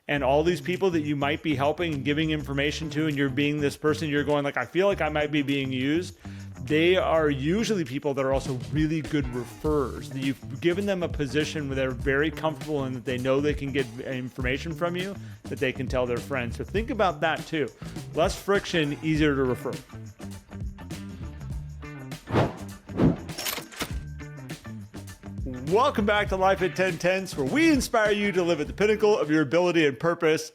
and all these people that you might be helping and giving information to, and you're being this person, you're going like, I feel like I might be being used. They are usually people that are also really good referrers. You've given them a position where they're very comfortable and that they know they can get information from you that they can tell their friends. So think about that too. Less friction, easier to refer. Welcome back to Life at 10 Tenths, where we inspire you to live at the pinnacle of your ability and purpose.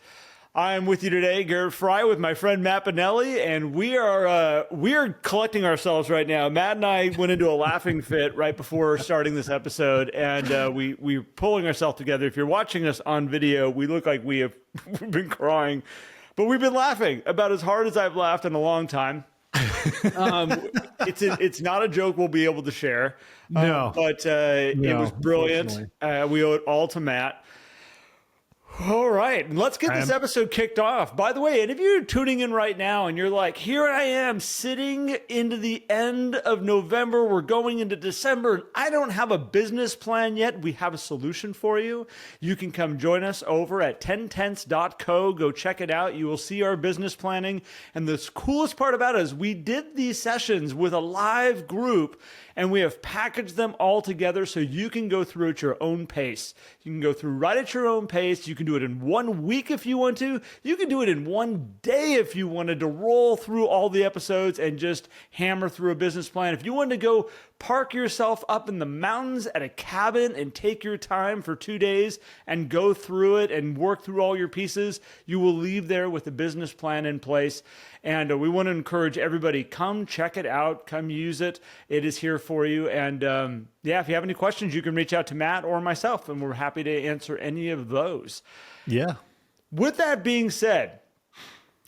I'm with you today, Garrett Fry, with my friend Matt Pinelli, and we are collecting ourselves right now. Matt and I went into a laughing fit right before starting this episode, and we're pulling ourselves together. If you're watching us on video, we look like we've been crying, but we've been laughing about as hard as I've laughed in a long time. It's not a joke we'll be able to share. No, but it was brilliant. We owe it all to Matt. All right, let's get this episode kicked off. By the way, and if you're tuning in right now and you're like, here I am sitting into the end of November, we're going into December, and I don't have a business plan yet, we have a solution for you. You can come join us over at 10tenths.co. Go check it out. You will see our business planning. And the coolest part about it is we did these sessions with a live group, and we have packaged them all together so you can go through at your own pace. You can go through right at your own pace. You can do it in 1 week if you want to. You can do it in 1 day if you wanted to roll through all the episodes and just hammer through a business plan. If you wanted to go park yourself up in the mountains at a cabin and take your time for 2 days and go through it and work through all your pieces, you will leave there with a business plan in place. And we want to encourage everybody, come check it out, come use it. It is here for you. And yeah, if you have any questions, you can reach out to Matt or myself, and we're happy to answer any of those. Yeah. With that being said,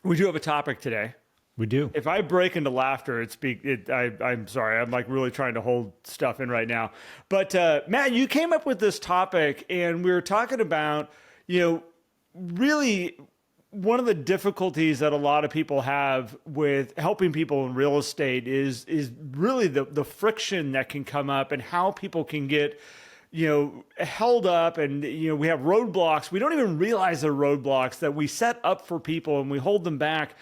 we do have a topic today. We do. If I break into laughter, I'm sorry. I'm like really trying to hold stuff in right now. But Matt, you came up with this topic, and we were talking about, really one of the difficulties that a lot of people have with helping people in real estate is really the friction that can come up and how people can get held up, and we have roadblocks. We don't even realize they're roadblocks that we set up for people, and we hold them back.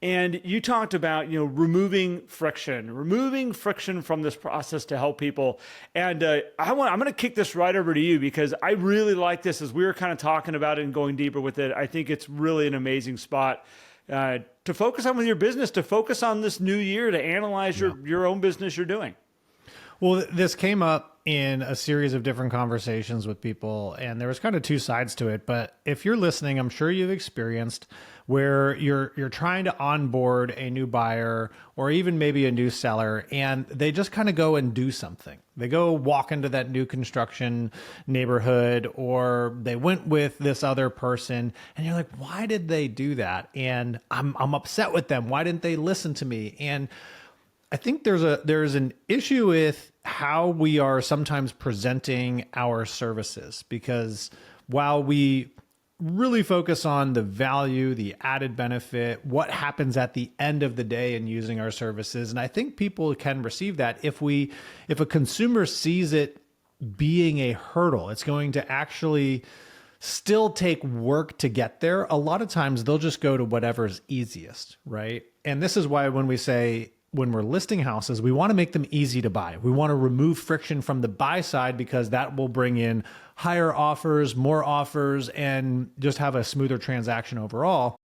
And you talked about, removing friction from this process to help people. And I'm going to kick this right over to you, because I really like this as we were kind of talking about it and going deeper with it. I think it's really an amazing spot to focus on with your business, to focus on this new year, to analyze your own business you're doing. Well, this came up in a series of different conversations with people, and there was kind of two sides to it. But if you're listening, I'm sure you've experienced where you're trying to onboard a new buyer or even maybe a new seller, and they just kind of go and do something. They go walk into that new construction neighborhood, or they went with this other person, and you're like, why did they do that? And I'm upset with them. Why didn't they listen to me? And I think there's an issue with how we are sometimes presenting our services, because while we really focus on the value, the added benefit, what happens at the end of the day in using our services, and I think people can receive that if a consumer sees it being a hurdle, it's going to actually still take work to get there. A lot of times they'll just go to whatever's easiest, right? And this is why when we're listing houses, we want to make them easy to buy. We want to remove friction from the buy side, because that will bring in higher offers, more offers, and just have a smoother transaction overall.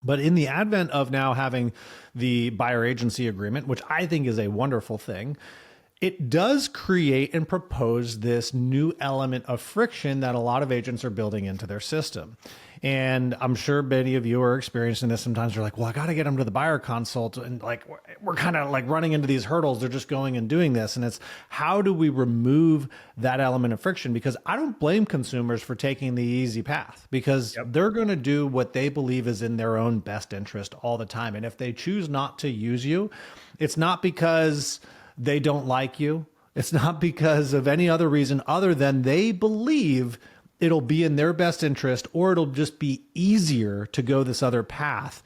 But in the advent of now having the buyer agency agreement, which I think is a wonderful thing, it does create and propose this new element of friction that a lot of agents are building into their system. And I'm sure many of you are experiencing this. Sometimes you're like, well, I got to get them to the buyer consult. And like, we're kind of like running into these hurdles. They're just going and doing this. And it's, how do we remove that element of friction? Because I don't blame consumers for taking the easy path, because they're going to do what they believe is in their own best interest all the time. And if they choose not to use you, it's not because they don't like you. It's not because of any other reason other than they believe it'll be in their best interest, or it'll just be easier to go this other path.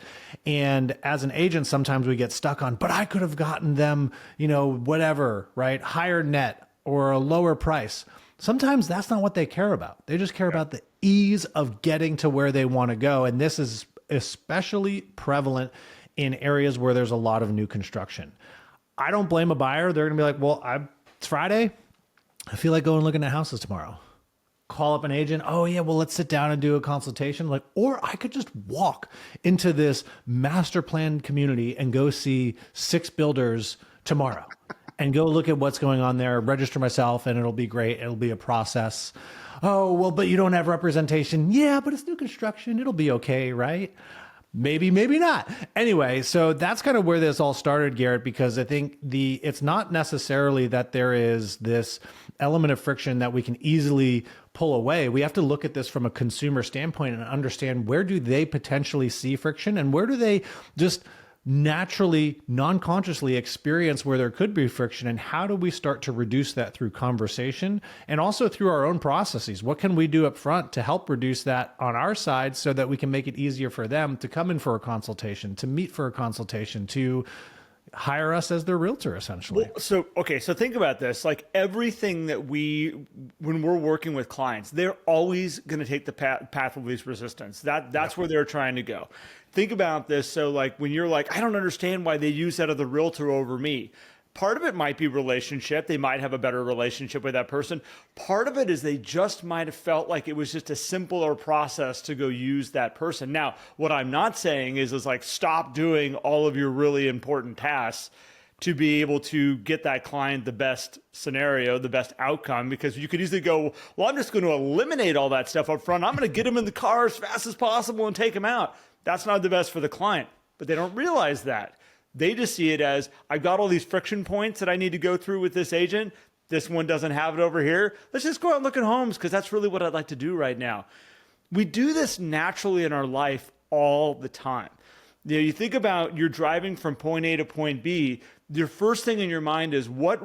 And as an agent, sometimes we get stuck on, but I could have gotten them, whatever, right? Higher net or a lower price. Sometimes that's not what they care about. They just care about the ease of getting to where they want to go. And this is especially prevalent in areas where there's a lot of new construction. I don't blame a buyer. They're going to be like, well, it's Friday. I feel like going looking at houses tomorrow. Call up an agent. Oh yeah, well, let's sit down and do a consultation. Like, or I could just walk into this master planned community and go see 6 builders tomorrow and go look at what's going on there, register myself, and it'll be great. It'll be a process. Oh, well, but you don't have representation. Yeah, but it's new construction. It'll be okay, right? Maybe, maybe not. Anyway, so that's kind of where this all started, Garrett, because I think it's not necessarily that there is this element of friction that we can easily pull away. We have to look at this from a consumer standpoint and understand, where do they potentially see friction and where do they just naturally, non-consciously experience where there could be friction, and how do we start to reduce that through conversation and also through our own processes? What can we do up front to help reduce that on our side so that we can make it easier for them to come in for a consultation, to meet for a consultation, to hire us as their realtor, essentially? Well, so think about this. Like, everything that when we're working with clients, they're always going to take the path of least resistance. That's where they're trying to go. Think about this. So like, when you're like, I don't understand why they use that other realtor over me. Part of it might be relationship. They might have a better relationship with that person. Part of it is they just might have felt like it was just a simpler process to go use that person. Now, what I'm not saying is like, stop doing all of your really important tasks to be able to get that client the best scenario, the best outcome, because you could easily go, well, I'm just going to eliminate all that stuff up front. I'm going to get them in the car as fast as possible and take them out. That's not the best for the client, but they don't realize that. They just see it as, I've got all these friction points that I need to go through with this agent. This one doesn't have it over here. Let's just go out and look at homes, because that's really what I'd like to do right now. We do this naturally in our life all the time. You think about, you're driving from point A to point B. Your first thing in your mind is, what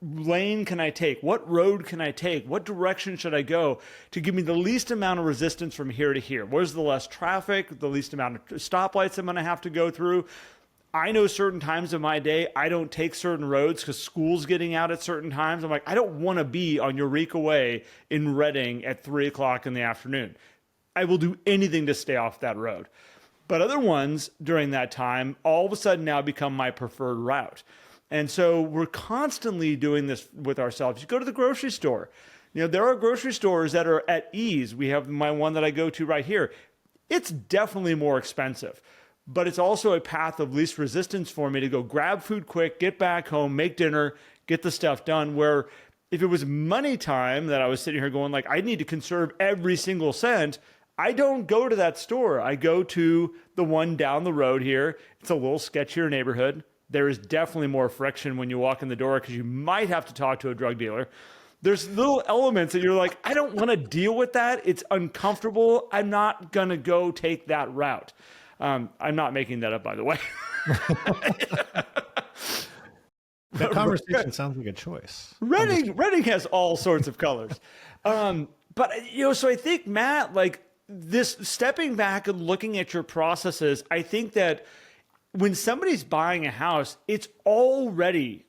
lane can I take? What road can I take? What direction should I go to give me the least amount of resistance from here to here? Where's the less traffic, the least amount of stoplights I'm going to have to go through? I know certain times of my day, I don't take certain roads because school's getting out at certain times. I'm like, I don't want to be on Eureka Way in Reading at 3 o'clock in the afternoon. I will do anything to stay off that road. But other ones during that time, all of a sudden now become my preferred route. And so we're constantly doing this with ourselves. You go to the grocery store. There are grocery stores that are at ease. We have my one that I go to right here. It's definitely more expensive, but it's also a path of least resistance for me to go grab food quick, get back home, make dinner, get the stuff done. Where if it was money time that I was sitting here going like, I need to conserve every single cent, I don't go to that store. I go to the one down the road here. It's a little sketchier neighborhood. There is definitely more friction when you walk in the door because you might have to talk to a drug dealer. There's little elements that you're like, I don't want to deal with that. It's uncomfortable. I'm not going to go take that route. I'm not making that up, by the way. That conversation sounds like a choice. Reading has all sorts of colors. But, so I think, Matt, like this stepping back and looking at your processes, I think that when somebody's buying a house, it's already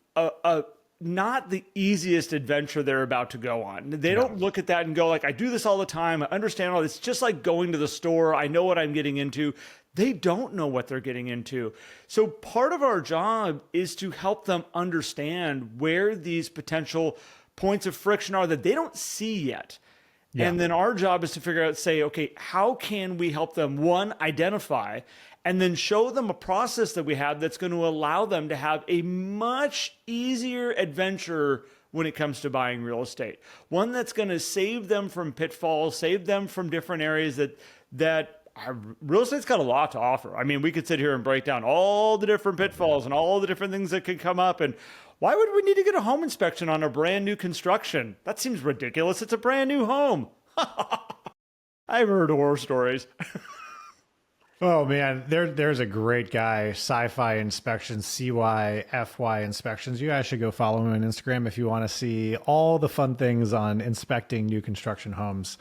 not the easiest adventure they're about to go on. They don't look at that and go like, I do this all the time. I understand all this. It's just like going to the store. I know what I'm getting into. They don't know what they're getting into. So part of our job is to help them understand where these potential points of friction are that they don't see yet. Yeah. And then our job is to figure out, say, okay, how can we help them, one, identify, and then show them a process that we have that's going to allow them to have a much easier adventure when it comes to buying real estate. One that's going to save them from pitfalls, save them from different areas that real estate's got a lot to offer. I mean, we could sit here and break down all the different pitfalls and all the different things that could come up. And why would we need to get a home inspection on a brand new construction? That seems ridiculous. It's a brand new home. I've heard horror stories. Oh man, there's a great guy, Sci-Fi Inspections, CYFY Inspections. You guys should go follow him on Instagram if you want to see all the fun things on inspecting new construction homes.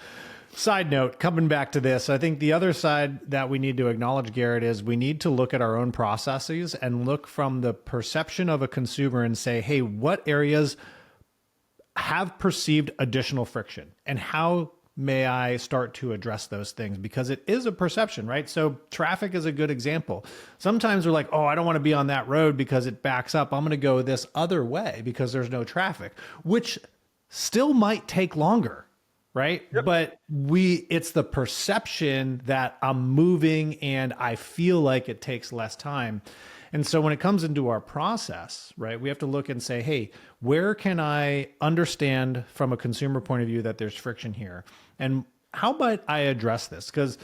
Side note, coming back to this, I think the other side that we need to acknowledge, Garrett, is we need to look at our own processes and look from the perception of a consumer and say, hey, what areas have perceived additional friction, and how may I start to address those things? Because it is a perception, right? So traffic is a good example. Sometimes we're like, oh, I don't want to be on that road because it backs up. I'm going to go this other way because there's no traffic, which still might take longer, right? Yep. But it's the perception that I'm moving and I feel like it takes less time. And so when it comes into our process, right, we have to look and say, hey, where can I understand from a consumer point of view that there's friction here? And how about I address this? Because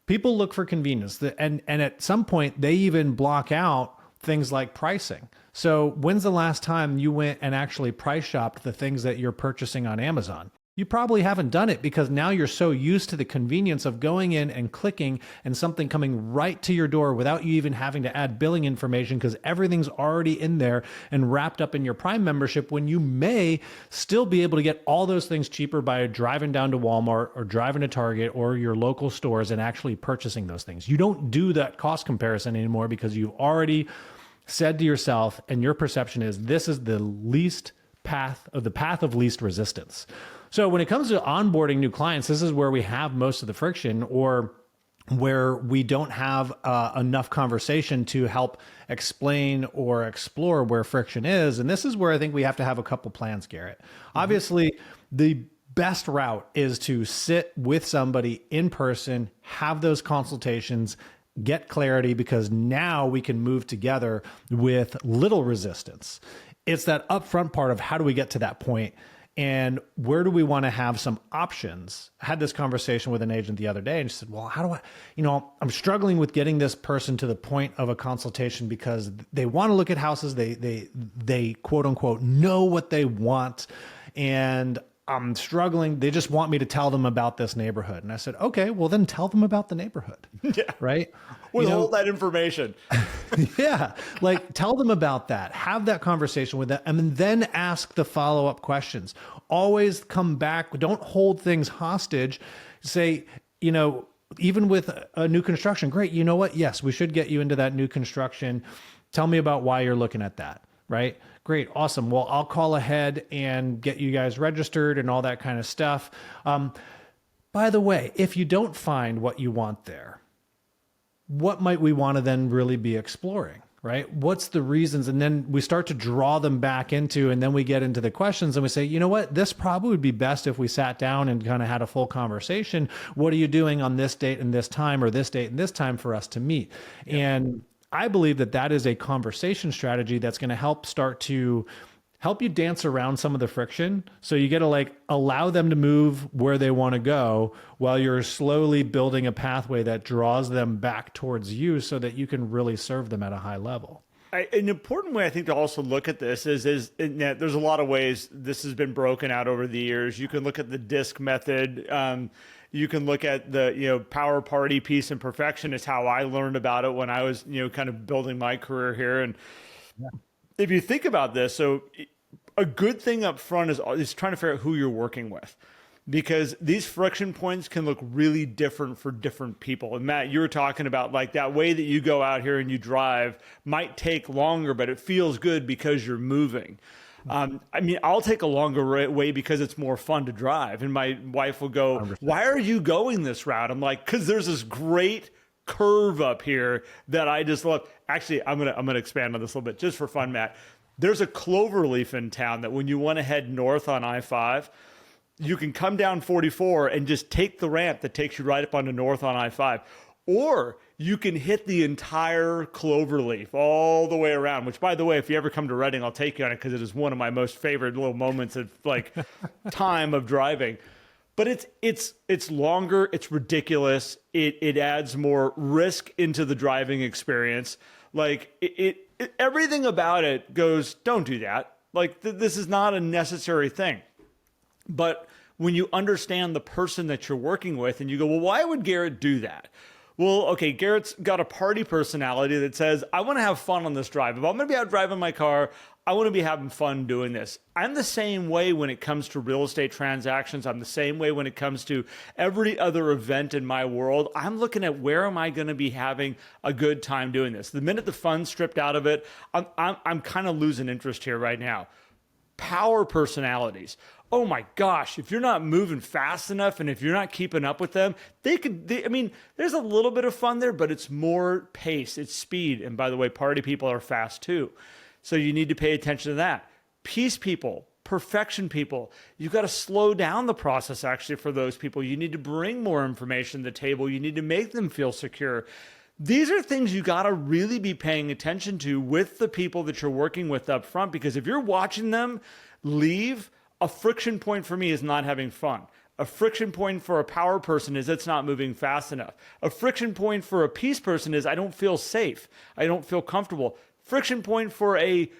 people look for convenience, and at some point they even block out things like pricing. So when's the last time you went and actually price shopped the things that you're purchasing on Amazon? You probably haven't done it because now you're so used to the convenience of going in and clicking and something coming right to your door without you even having to add billing information, because everything's already in there and wrapped up in your Prime membership, when you may still be able to get all those things cheaper by driving down to Walmart or driving to Target or your local stores and actually purchasing those things. You don't do that cost comparison anymore because you've already said to yourself, and your perception is, this is the path of least resistance. So when it comes to onboarding new clients, this is where we have most of the friction, or where we don't have enough conversation to help explain or explore where friction is. And this is where I think we have to have a couple plans, Garrett. Obviously, the best route is to sit with somebody in person, have those consultations, get clarity, because now we can move together with little resistance. It's that upfront part of how do we get to that point, and where do we want to have some options? I had this conversation with an agent the other day, and she said, well, how do I, I'm struggling with getting this person to the point of a consultation because they want to look at houses. They quote unquote know what they want. And I'm struggling. They just want me to tell them about this neighborhood. And I said, okay, well then tell them about the neighborhood. Yeah. Right. Withhold that information. Yeah. Like, tell them about that, have that conversation with them, and then ask the follow-up questions. Always come back. Don't hold things hostage. Say, even with a new construction, great. You know what? Yes, we should get you into that new construction. Tell me about why you're looking at that. Right? Great. Awesome. Well, I'll call ahead and get you guys registered and all that kind of stuff. By the way, if you don't find what you want there, what might we want to then really be exploring, right? What's the reasons? And then we start to draw them back into, and then we get into the questions and we say, you know what, this probably would be best if we sat down and kind of had a full conversation. What are you doing on this date and this time, or this date and this time for us to meet? Yeah. And I believe that is a conversation strategy that's going to help you dance around some of the friction. So you get to allow them to move where they want to go while you're slowly building a pathway that draws them back towards you so that you can really serve them at a high level. An important way I think to also look at this is there's a lot of ways this has been broken out over the years. You can look at the DISC method. You can look at the, power, party, peace, and perfection is how I learned about it when I was, kind of building my career here. And if you think about this, so a good thing up front is trying to figure out who you're working with, because these friction points can look really different for different people. And Matt, you were talking about that way that you go out here and you drive might take longer, but it feels good because you're moving. I'll take a longer way because it's more fun to drive. And my wife will go, 100%. Why are you going this route? I'm like, because there's this great curve up here that I just love. Actually, I'm gonna expand on this a little bit just for fun, Matt. There's a cloverleaf in town that when you want to head north on I-5, you can come down 44 and just take the ramp that takes you right up onto north on I-5. Or you can hit the entire cloverleaf all the way around, which, by the way, if you ever come to Reading, I'll take you on it because it is one of my most favorite little moments of time of driving. But it's longer, it's ridiculous. It adds more risk into the driving experience. Everything about it goes, don't do that. This is not a necessary thing. But when you understand the person that you're working with and you go, well, why would Garrett do that? Well, okay, Garrett's got a party personality that says, I want to have fun on this drive. If I'm going to be out driving my car, I want to be having fun doing this. I'm the same way when it comes to real estate transactions. I'm the same way when it comes to every other event in my world. I'm looking at where am I going to be having a good time doing this. The minute the fun's stripped out of it, I'm kind of losing interest here right now. Power personalities. Oh my gosh, if you're not moving fast enough and if you're not keeping up with them, I mean, there's a little bit of fun there, but it's more pace, it's speed. And by the way, party people are fast too. So you need to pay attention to that. Peace people, perfection people, you've got to slow down the process actually for those people. You need to bring more information to the table. You need to make them feel secure. These are things you got to really be paying attention to with the people that you're working with up front, because if you're watching them leave, a friction point for me is not having fun. A friction point for a power person is it's not moving fast enough. A friction point for a peace person is I don't feel safe. I don't feel comfortable. Friction point for a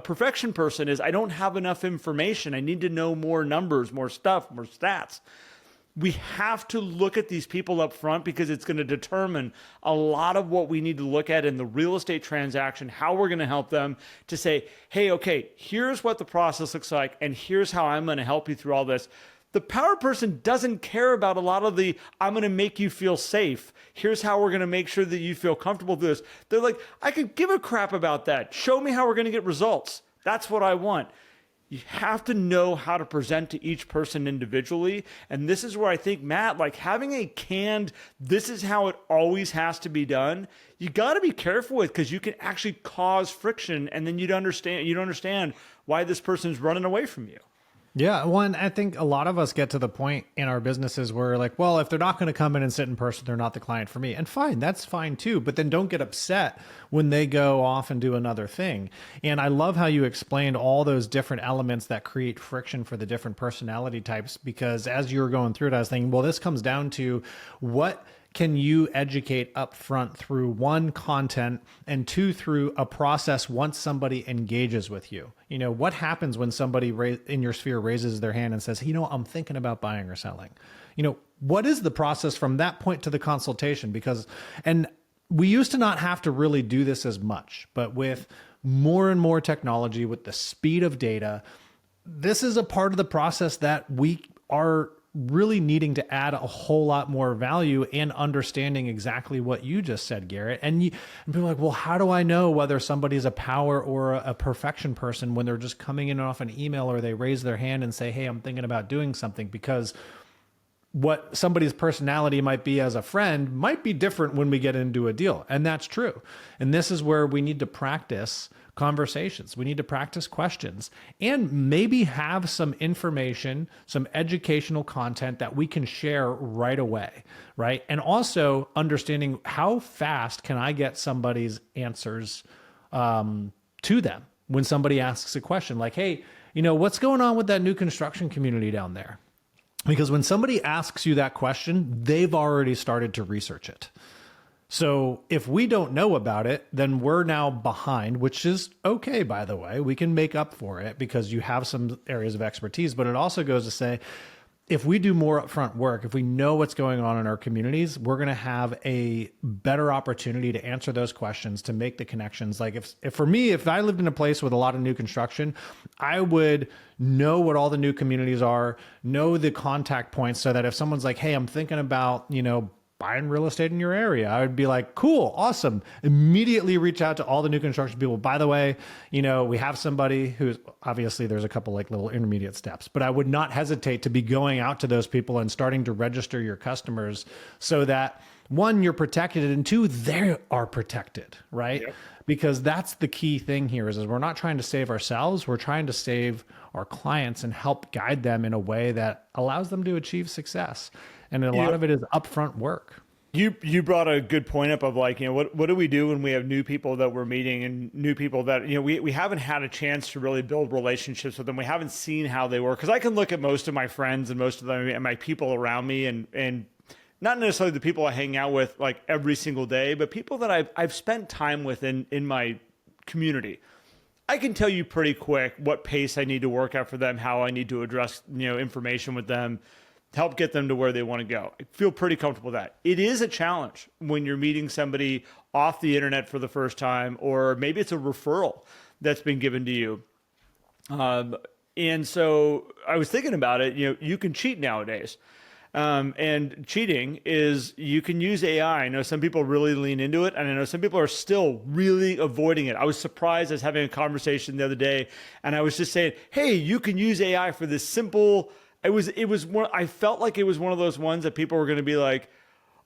perfection person is I don't have enough information. I need to know more numbers, more stuff, more stats. We have to look at these people up front because it's going to determine a lot of what we need to look at in the real estate transaction, how we're going to help them to say, hey, okay, here's what the process looks like, and here's how I'm going to help you through all this. The power person doesn't care about a lot of the, I'm going to make you feel safe. Here's how we're going to make sure that you feel comfortable with this. They're like, I could give a crap about that. Show me how we're going to get results. That's what I want. You have to know how to present to each person individually. And this is where I think, Matt, like having a canned, this is how it always has to be done, you got to be careful with, because you can actually cause friction, and then you don't understand why this person's running away from you. Yeah, one, I think a lot of us get to the point in our businesses where like, well, if they're not going to come in and sit in person, they're not the client for me. And fine, that's fine too. But then don't get upset when they go off and do another thing. And I love how you explained all those different elements that create friction for the different personality types, because as you were going through it, I was thinking, well, this comes down to what can you educate up front through one, content, and two, through a process once somebody engages with you. You know, what happens when somebody in your sphere raises their hand and says, you know, I'm thinking about buying or selling? You know, what is the process from that point to the consultation? Because, and we used to not have to really do this as much, but with more and more technology, with the speed of data, this is a part of the process that we are really needing to add a whole lot more value and understanding exactly what you just said, Garrett. And people are like, well, how do I know whether somebody's a power or a perfection person when they're just coming in off an email, or they raise their hand and say, hey, I'm thinking about doing something? Because what somebody's personality might be as a friend might be different when we get into a deal. And that's true. And this is where we need to practice conversations. We need to practice questions and maybe have some information, some educational content that we can share right away, right? And also understanding how fast can I get somebody's answers to them when somebody asks a question like, hey, you know, what's going on with that new construction community down there? Because when somebody asks you that question, they've already started to research it. So if we don't know about it, then we're now behind, which is okay, by the way. We can make up for it because you have some areas of expertise, but it also goes to say, if we do more upfront work, if we know what's going on in our communities, we're going to have a better opportunity to answer those questions, to make the connections. Like if for me, if I lived in a place with a lot of new construction, I would know what all the new communities are, know the contact points, so that if someone's like, hey, I'm thinking about, you know, buying real estate in your area, I would be like, cool, awesome. Immediately reach out to all the new construction people. By the way, you know, we have somebody who's, obviously there's a couple like little intermediate steps, but I would not hesitate to be going out to those people and starting to register your customers so that one, you're protected, and two, they are protected, right? Yep. Because that's the key thing here is we're not trying to save ourselves. We're trying to save our clients and help guide them in a way that allows them to achieve success. And a lot of it is upfront work. You brought a good point up of like, you know, what do we do when we have new people that we're meeting and new people that, you know, we haven't had a chance to really build relationships with them. We haven't seen how they work. Because I can look at most of my friends and most of them and my people around me and not necessarily the people I hang out with like every single day, but people that I've spent time with in my community. I can tell you pretty quick what pace I need to work at for them, how I need to address, you know, information with them, help get them to where they want to go. I feel pretty comfortable with that. It is a challenge when you're meeting somebody off the internet for the first time, or maybe it's a referral that's been given to you. And so I was thinking about it, you know, you can cheat nowadays. and cheating is you can use AI. I know some people really lean into it, and I know some people are still really avoiding it. I was surprised. I was having a conversation the other day, and I was just saying, hey, you can use AI for this simple. It was one. I felt like it was one of those ones that people were going to be like,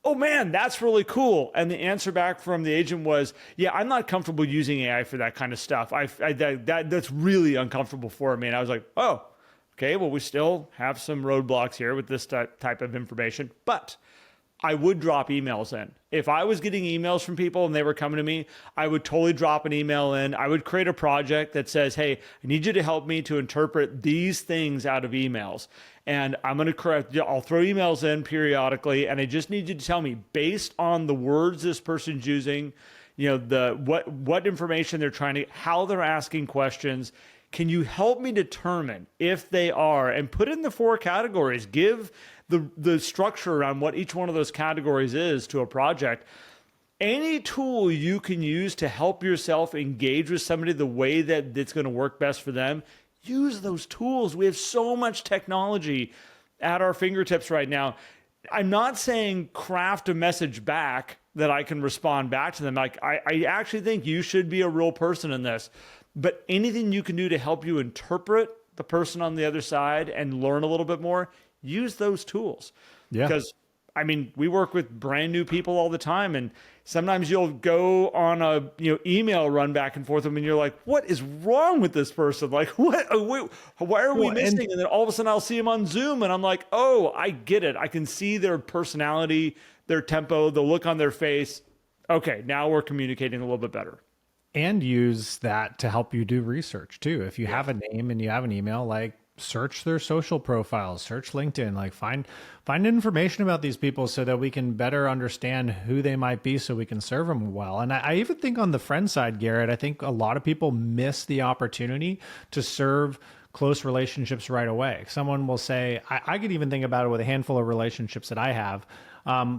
oh man, that's really cool. And the answer back from the agent was, yeah, I'm not comfortable using AI for that kind of stuff. That's really uncomfortable for me. And I was like, oh, okay, well, we still have some roadblocks here with this type of information, but I would drop emails in. If I was getting emails from people and they were coming to me, I would totally drop an email in. I would create a project that says, hey, I need you to help me to interpret these things out of emails. And I'm going to correct, I'll throw emails in periodically, and I just need you to tell me based on the words this person's using, what information they're trying to, how they're asking questions. Can you help me determine if they are, and put in the 4 categories, give the structure around what each one of those categories is to a project. Any tool you can use to help yourself engage with somebody the way that it's going to work best for them, use those tools. We have so much technology at our fingertips right now. I'm not saying craft a message back that I can respond back to them. Like I actually think you should be a real person in this. But anything you can do to help you interpret the person on the other side and learn a little bit more, use those tools. Yeah. Because, I mean, we work with brand new people all the time, and sometimes you'll go on a email run back and forth with them, and you're like, what is wrong with this person? Like, why are we missing? And then all of a sudden I'll see them on Zoom, and I'm like, oh, I get it. I can see their personality, their tempo, the look on their face. Okay, now we're communicating a little bit better. And use that to help you do research too. If you have a name and you have an email, like search their social profiles, search LinkedIn, like find information about these people so that we can better understand who they might be so we can serve them well. And I even think on the friend side, Garrett, I think a lot of people miss the opportunity to serve close relationships right away. Someone will say, I could even think about it with a handful of relationships that I have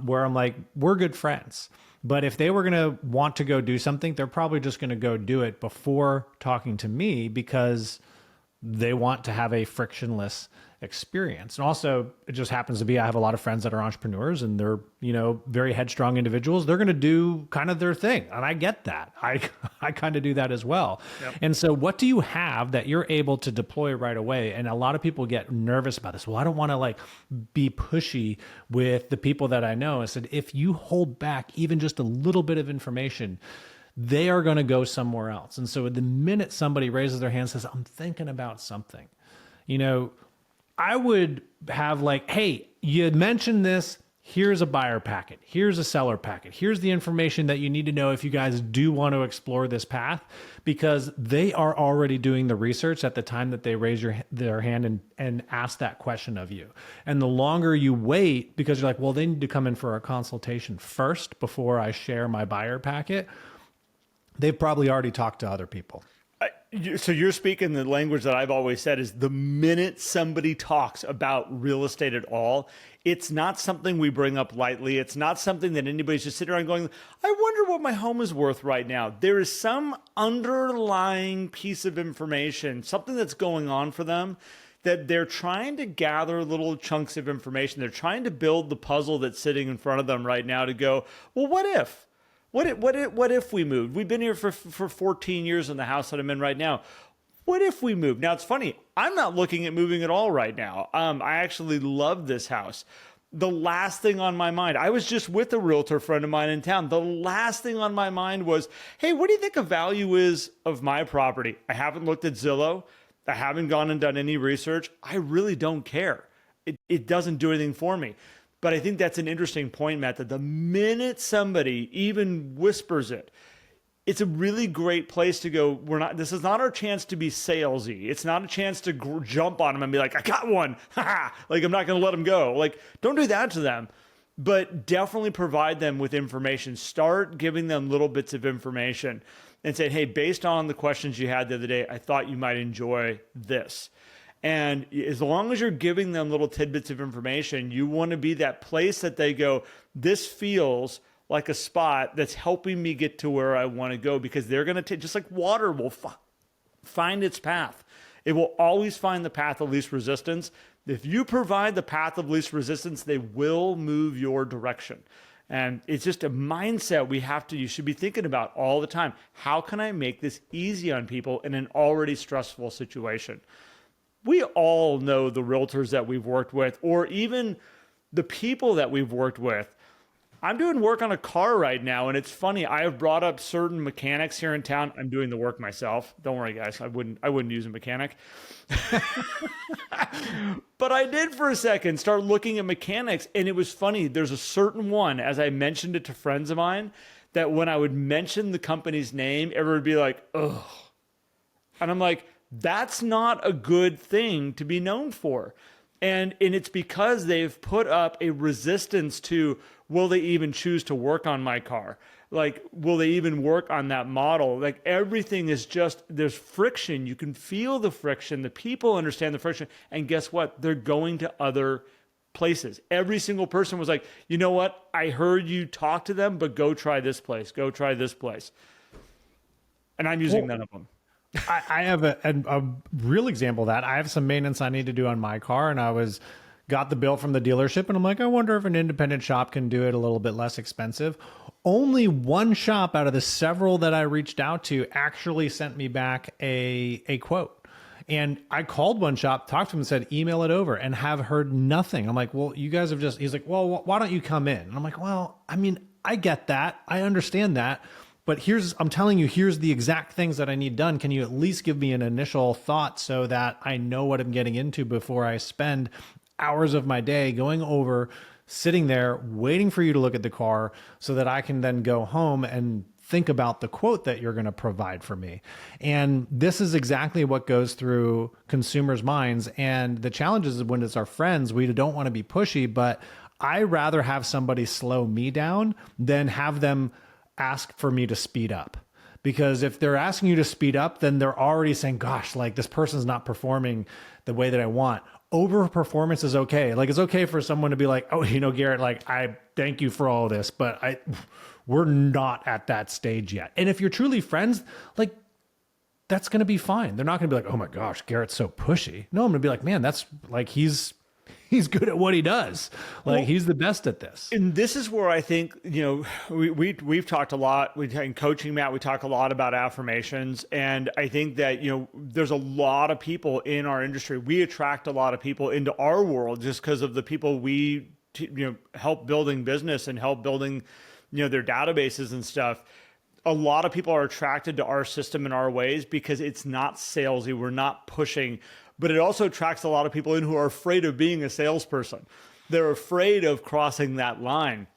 where I'm like, we're good friends. But if they were going to want to go do something, they're probably just going to go do it before talking to me because they want to have a frictionless experience. And also, it just happens to be I have a lot of friends that are entrepreneurs and they're, very headstrong individuals. They're going to do kind of their thing. And I get that. I kind of do that as well. Yep. And so what do you have that you're able to deploy right away? And a lot of people get nervous about this. Well, I don't want to be pushy with the people that I know. I said, if you hold back even just a little bit of information, they are going to go somewhere else. And so the minute somebody raises their hand and says, I'm thinking about something, I would have hey, you mentioned this. Here's a buyer packet. Here's a seller packet. Here's the information that you need to know if you guys do want to explore this path, because they are already doing the research at the time that they raise their hand and ask that question of you. And the longer you wait, because you're like, well, they need to come in for a consultation first before I share my buyer packet, they've probably already talked to other people. So you're speaking the language that I've always said is the minute somebody talks about real estate at all, it's not something we bring up lightly. It's not something that anybody's just sitting around going, I wonder what my home is worth right now. There is some underlying piece of information, something that's going on for them that they're trying to gather little chunks of information. They're trying to build the puzzle that's sitting in front of them right now to go, well, what if? What if we moved? We've been here for 14 years in the house that I'm in right now. What if we moved? Now, it's funny. I'm not looking at moving at all right now. I actually love this house. The last thing on my mind, I was just with a realtor friend of mine in town. The last thing on my mind was, hey, what do you think a value is of my property? I haven't looked at Zillow. I haven't gone and done any research. I really don't care. It doesn't do anything for me. But I think that's an interesting point, Matt, that the minute somebody even whispers it, it's a really great place to go. This is not our chance to be salesy. It's not a chance to jump on them and be like, I got one. Like, I'm not going to let them go. Like, don't do that to them, but definitely provide them with information. Start giving them little bits of information and say, hey, based on the questions you had the other day, I thought you might enjoy this. And as long as you're giving them little tidbits of information, you want to be that place that they go, this feels like a spot that's helping me get to where I want to go, because they're going to take, just like water will find its path. It will always find the path of least resistance. If you provide the path of least resistance, they will move your direction. And it's just a mindset you should be thinking about all the time. How can I make this easy on people in an already stressful situation? We all know the realtors that we've worked with, or even the people that we've worked with. I'm doing work on a car right now, and it's funny. I have brought up certain mechanics here in town. I'm doing the work myself. Don't worry, guys. I wouldn't use a mechanic. But I did for a second start looking at mechanics, and it was funny. There's a certain one, as I mentioned it to friends of mine, that when I would mention the company's name, everyone would be like, ugh. And I'm like, that's not a good thing to be known for. And it's because they've put up a resistance to, will they even choose to work on my car? Like, will they even work on that model? Like, everything is just, there's friction. You can feel the friction. The people understand the friction. And guess what? They're going to other places. Every single person was like, you know what? I heard you talk to them, but go try this place. Go try this place. And I'm using none of them. I have a real example of that. I have some maintenance I need to do on my car, and got the bill from the dealership, and I'm like, I wonder if an independent shop can do it a little bit less expensive. Only one shop out of the several that I reached out to actually sent me back a quote. And I called one shop, talked to him, and said, email it over, and have heard nothing. I'm like, well, you guys have he's like, well, why don't you come in? And I'm like, well, I mean, I get that. I understand that. But I'm telling you, here's the exact things that I need done. Can you at least give me an initial thought so that I know what I'm getting into before I spend hours of my day going over, sitting there, waiting for you to look at the car so that I can then go home and think about the quote that you're going to provide for me. And this is exactly what goes through consumers' minds. And the challenge is when it's our friends, we don't want to be pushy, but I rather have somebody slow me down than have them ask for me to speed up. Because if they're asking you to speed up, then they're already saying, gosh, like this person's not performing the way that I want. Overperformance is okay. Like, it's okay for someone to be like, oh, Garrett, like, I thank you for all this, but we're not at that stage yet. And if you're truly friends, like, that's going to be fine. They're not going to be like, oh my gosh, Garrett's so pushy. No, I'm going to be like, man, that's like, he's good at what he does. Like, he's the best at this. And this is where I think, we've talked a lot. In coaching, Matt, we talk a lot about affirmations. And I think that, there's a lot of people in our industry. We attract a lot of people into our world just because of the people we, help building business and help building, their databases and stuff. A lot of people are attracted to our system and our ways because it's not salesy. We're not pushing. But it also attracts a lot of people in who are afraid of being a salesperson. They're afraid of crossing that line.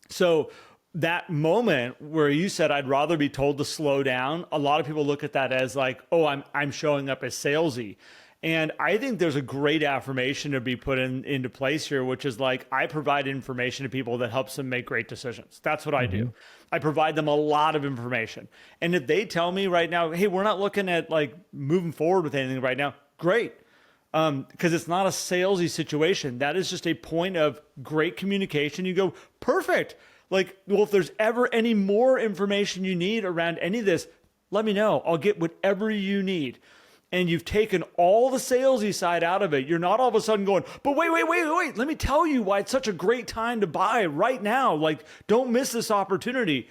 So that moment where you said, I'd rather be told to slow down, a lot of people look at that as like, oh, I'm showing up as salesy. And I think there's a great affirmation to be put into place here, which is like, I provide information to people that helps them make great decisions. That's what I do. I provide them a lot of information. And if they tell me right now, hey, we're not looking at like moving forward with anything right now, great. Because it's not a salesy situation. That is just a point of great communication. You go, perfect. Like, well, if there's ever any more information you need around any of this, let me know. I'll get whatever you need. And you've taken all the salesy side out of it. You're not all of a sudden going, but wait. Let me tell you why it's such a great time to buy right now. Like, don't miss this opportunity.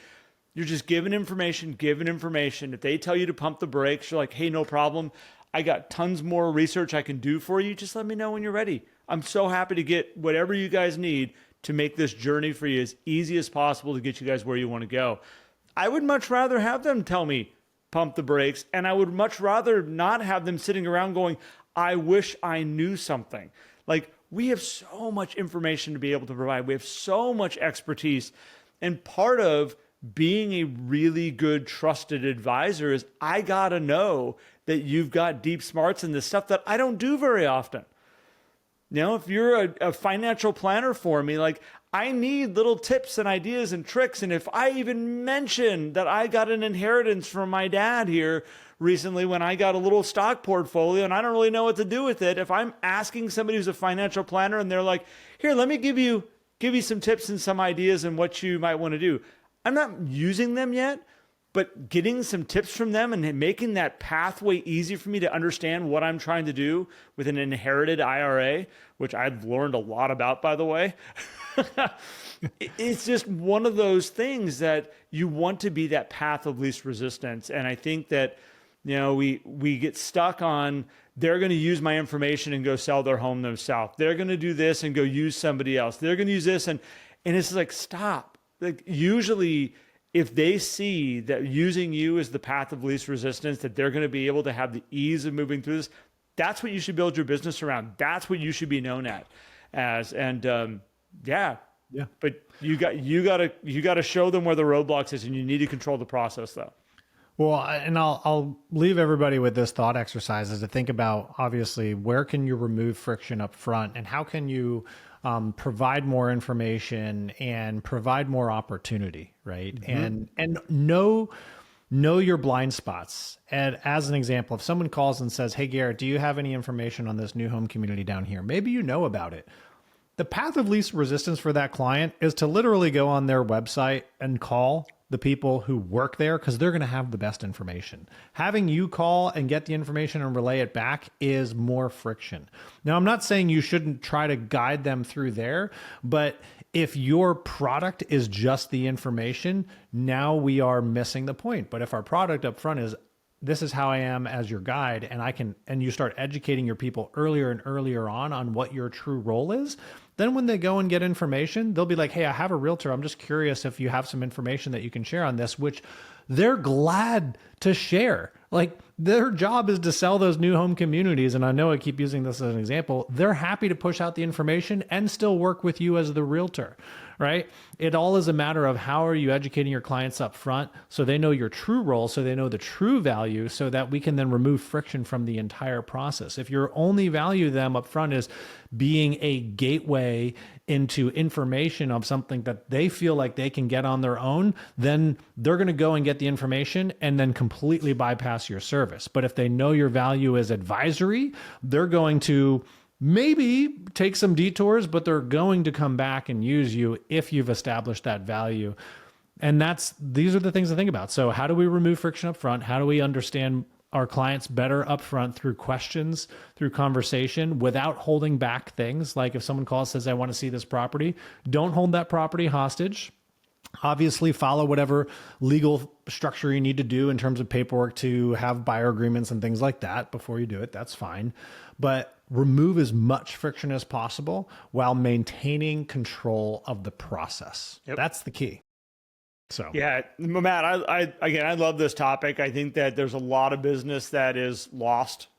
You're just giving information. If they tell you to pump the brakes, you're like, hey, no problem. I got tons more research I can do for you. Just let me know when you're ready. I'm so happy to get whatever you guys need to make this journey for you as easy as possible to get you guys where you want to go. I would much rather have them tell me, pump the brakes. And I would much rather not have them sitting around going, I wish I knew something. Like, we have so much information to be able to provide. We have so much expertise. And part of being a really good trusted advisor is I got to know that you've got deep smarts in this stuff that I don't do very often. If you're a financial planner for me, like, I need little tips and ideas and tricks. And if I even mention that I got an inheritance from my dad here recently when I got a little stock portfolio and I don't really know what to do with it, if I'm asking somebody who's a financial planner and they're like, here, let me give you some tips and some ideas and what you might want to do. I'm not using them yet, but getting some tips from them and making that pathway easy for me to understand what I'm trying to do with an inherited IRA, which I've learned a lot about, by the way. It's just one of those things that you want to be that path of least resistance. And I think that, we get stuck on, they're going to use my information and go sell their home themselves. They're going to do this and go use somebody else. They're going to use this. And it's like, stop. Like, usually if they see that using you is the path of least resistance, that they're going to be able to have the ease of moving through this, that's what you should build your business around. That's what you should be known as. And yeah. But you got to show them where the roadblocks is, and you need to control the process though. Well, and I'll leave everybody with this thought exercise is to think about, obviously, where can you remove friction up front, and how can you provide more information and provide more opportunity, right? Mm-hmm. And know your blind spots. And as an example, if someone calls and says, "Hey, Garrett, do you have any information on this new home community down here?" Maybe you know about it. The path of least resistance for that client is to literally go on their website and call the people who work there, because they're going to have the best information. Having you call and get the information and relay it back is more friction. Now, I'm not saying you shouldn't try to guide them through there, but if your product is just the information, now we are missing the point. But if our product up front is, this is how I am as your guide, and you start educating your people earlier and earlier on what your true role is, then when they go and get information, they'll be like, "Hey, I have a realtor. I'm just curious if you have some information that you can share on this," which they're glad to share. Like, their job is to sell those new home communities. And I know I keep using this as an example. They're happy to push out the information and still work with you as the realtor, right? It all is a matter of how are you educating your clients up front so they know your true role, so they know the true value, so that we can then remove friction from the entire process. If your only value them up front is being a gateway into information of something that they feel like they can get on their own, then they're going to go and get the information and then completely bypass your service. But if they know your value is advisory, they're going to maybe take some detours, but they're going to come back and use you if you've established that value. And these are the things to think about. So how do we remove friction up front? How do we understand our clients better up front through questions, through conversation, without holding back things? Like if someone calls, says, "I want to see this property," don't hold that property hostage. Obviously, follow whatever legal structure you need to do in terms of paperwork to have buyer agreements and things like that before you do it. That's fine. But remove as much friction as possible while maintaining control of the process. Yep. That's the key. So yeah, Matt, I love this topic. I think that there's a lot of business that is lost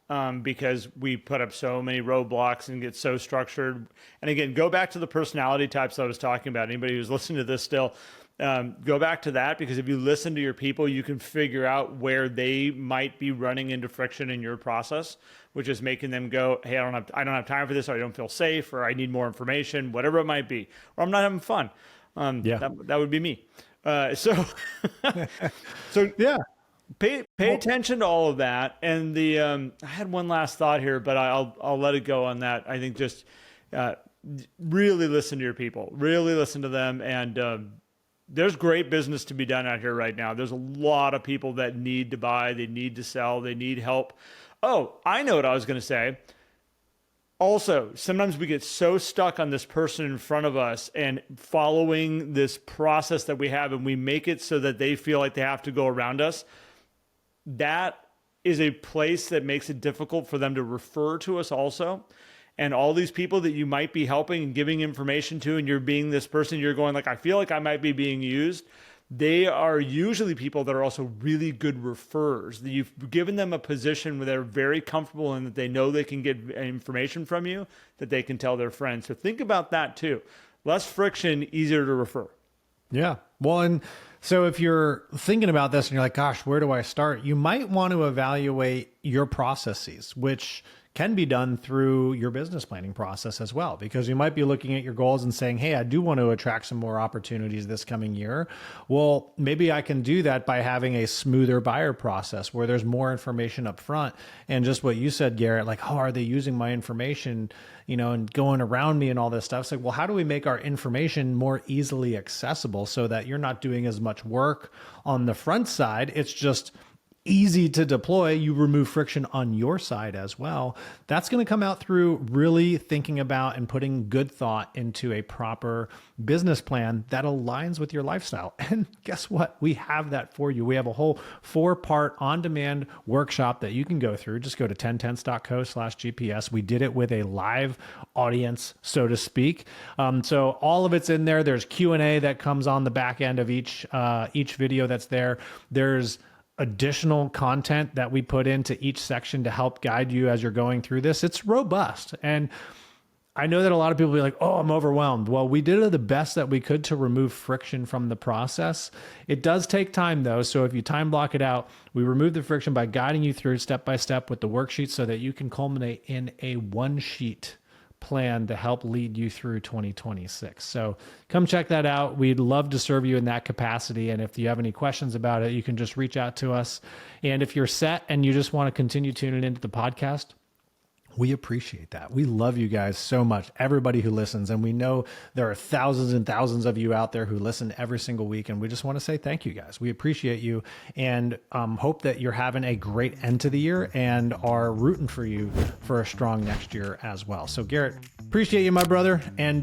because we put up so many roadblocks and get so structured. And again, go back to the personality types I was talking about. Anybody who's listening to this still, go back to that, because if you listen to your people, you can figure out where they might be running into friction in your process, which is making them go, "Hey, I don't have time for this," or "I don't feel safe," or "I need more information," whatever it might be, or "I'm not having fun." That would be me. So yeah, pay attention to all of that. And I had one last thought here, but I'll let it go on that. I think just really listen to your people, really listen to them. And there's great business to be done out here right now. There's a lot of people that need to buy, they need to sell, they need help. Oh, I know what I was going to say. Also, sometimes we get so stuck on this person in front of us and following this process that we have, and we make it so that they feel like they have to go around us. That is a place that makes it difficult for them to refer to us also. And all these people that you might be helping and giving information to, and you're being this person, you're going like, "I feel like I might be being used." They are usually people that are also really good referrers. You've given them a position where they're very comfortable in, that they know they can get information from you that they can tell their friends. So think about that too. Less friction, easier to refer. Yeah. Well, and so if you're thinking about this and you're like, "Gosh, where do I start?" You might want to evaluate your processes, which can be done through your business planning process as well, because you might be looking at your goals and saying, hey, I do want to attract some more opportunities this coming year. Well, maybe I can do that by having a smoother buyer process where there's more information up front. And just what you said, Garrett, like, oh, are they using my information, and going around me and all this stuff? It's like, well, how do we make our information more easily accessible so that you're not doing as much work on the front side? It's just easy to deploy. You remove friction on your side as well. That's going to come out through really thinking about and putting good thought into a proper business plan that aligns with your lifestyle. And guess what? We have that for you. We have a whole 4-part on-demand workshop that you can go through. Just go to 10tenths.co/GPS. We did it with a live audience, so to speak. So all of it's in there. There's Q&A that comes on the back end of each video that's there. There's additional content that we put into each section to help guide you as you're going through this. It's robust. And I know that a lot of people will be like, oh, I'm overwhelmed. Well, we did the best that we could to remove friction from the process. It does take time though. So if you time block it out, we remove the friction by guiding you through step by step with the worksheet so that you can culminate in a one-sheet plan to help lead you through 2026. So come check that out. We'd love to serve you in that capacity. And if you have any questions about it, you can just reach out to us. And if you're set and you just want to continue tuning into the podcast, we appreciate that. We love you guys so much, everybody who listens. And we know there are thousands and thousands of you out there who listen every single week. And we just want to say thank you, guys. We appreciate you and hope that you're having a great end to the year and are rooting for you for a strong next year as well. So Garrett, appreciate you, my brother. And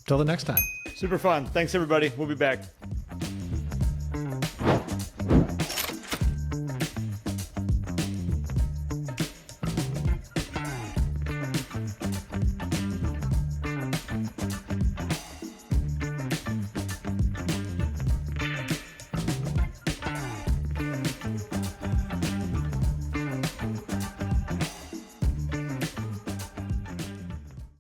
till the next time. Super fun. Thanks, everybody. We'll be back.